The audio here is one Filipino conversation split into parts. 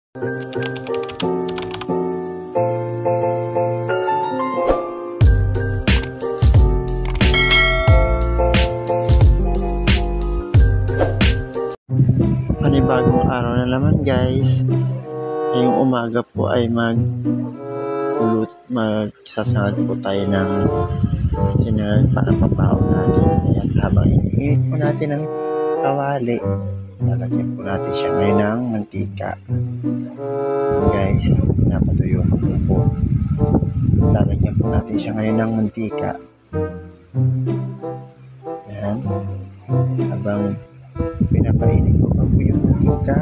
Panibagong araw na naman guys. Ngayong umaga po ay magsasangag po tayo ng sinangag para pabaon natin. Ayan, habang iniinit po natin ang kawali, lalagyan po natin siya ngayon ng mantika. Guys, napatuyo ko po. Lalagyan po natin siya ngayon ng mantika. Ayan, habang pinapainit ko pa po yung mantika,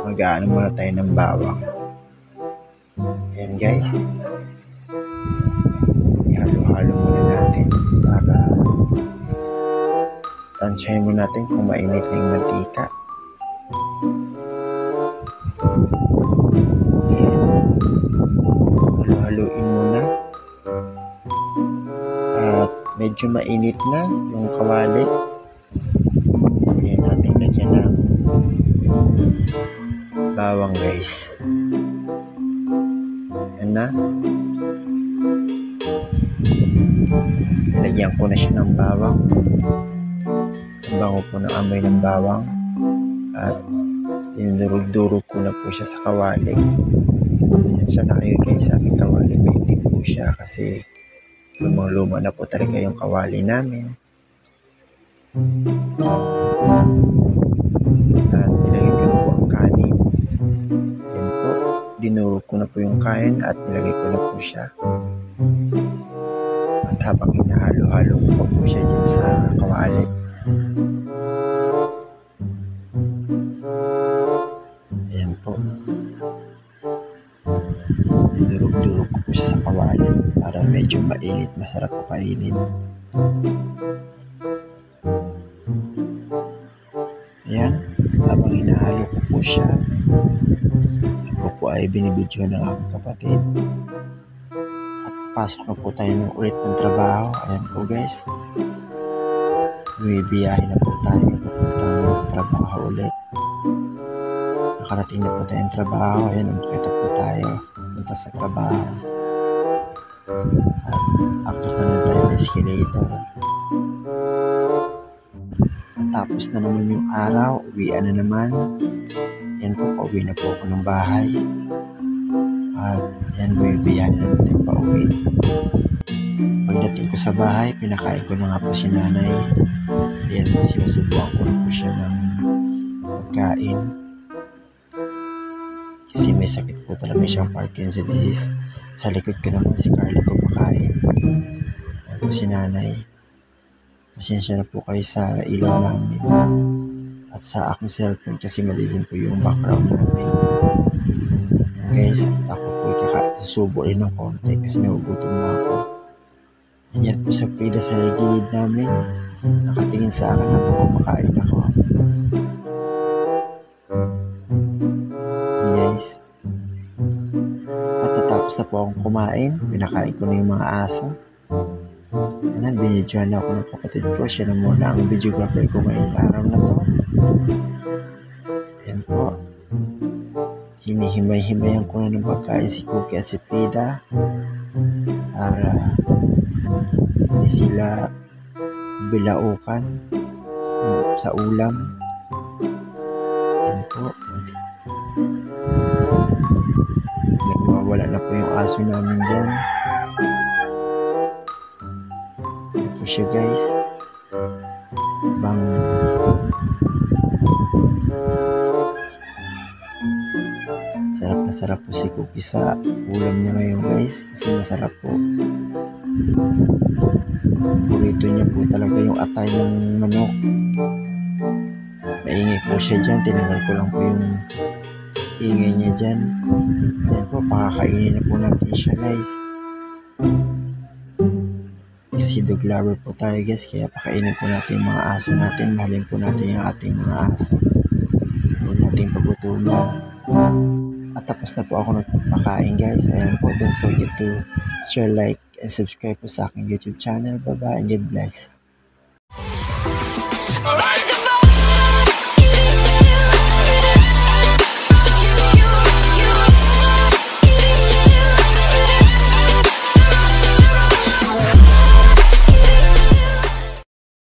mag-aano muna tayo ng bawang. Ayan guys, ihalo-halo muna natin para tansyahin muna natin kung mainit na yung mantika. Halo-haluin muna at medyo mainit na yung kawali. Ayan natin lagyan ng bawang guys. Ayan na. Nilagyan ko na siya ng bawang. Ang bango po ng amoy ng bawang. At dinurog-durog ko na po siya sa kawali. Pasensya na kayo guys, sa aming kawali may itim po siya kasi lumang-luma na po talaga yung kawali namin. At nilagay ko na po ang kanin. Yan po, dinurog ko na po yung kain at nilagay ko na po siya. At habang hinahalo-halo ko pa po siya dyan sa kawali, ayan po, dinurog-durog ko po siya sa kawali para medyo mainit, masarap po kainin. Ayan, habang hinahalo ko po siya, ako po ay binibidyo ng aking kapatid. At pasok na po tayo ulit ng trabaho. Ayan po guys, bumibiyahe na po tayo papuntang trabaho ulit. Nakarating na po tayong trabaho. Ayan, umakita po tayo punta sa trabaho. At akit na tayo ng escalator. Tapos na naman yung araw, uwian na naman. Yan po, pauwi na po ako ng bahay. At yan, bumibiyahe na naman tayo pauwi. Pagdating ko sa bahay, pinakain ko na nga po si nanay. Ayan po, sinusubuan ko na po siya ng pagkain. Kasi may sakit po talaga siyang Parkinson's disease. Sa likod ko naman si Carly kumakain. Ayan po si nanay. Pasensya na po kayo sa ilaw namin at sa aking cellphone kasi madilim po yung background namin. Guys, at ako po ikakasubo rin ng konti kasi nagugutom na ako. Ayan po sa pila sa gilid namin, nakatingin sa akin habang kumakain ako. Guys, at natapos na po akong kumain, pinakain ko na yung mga aso. Ayan, binidyohan na ako ng kapatid ko. Siya na muna ang videographer ko ngayong araw na to. Ayan po, hinihimay-himayan ko na ng pagkain si Cookie at si Frida para hindi sila bilaukan sa ulam. Ayan po, nagwawala na po yung aso namin dyan. Ito siya guys, bang sarap po si Cookie sa ulam niya ngayon guys, kasi masarap po. Burrito niya po talaga yung atay ng manok. Maingay po siya dyan, tinanggal ko lang po yung ingay niya dyan. Ayan po, pakakainin na po natin siya guys. Kasi dog lover po tayo guys, kaya pakainin po natin yung mga aso natin. Mahalin po natin yung ating mga aso. Huwag natin pagutuman. At tapos na po ako nagpapakain guys. Ayan po, don't forget to share, like, and subscribe po sa aking YouTube channel. Bye bye and God bless.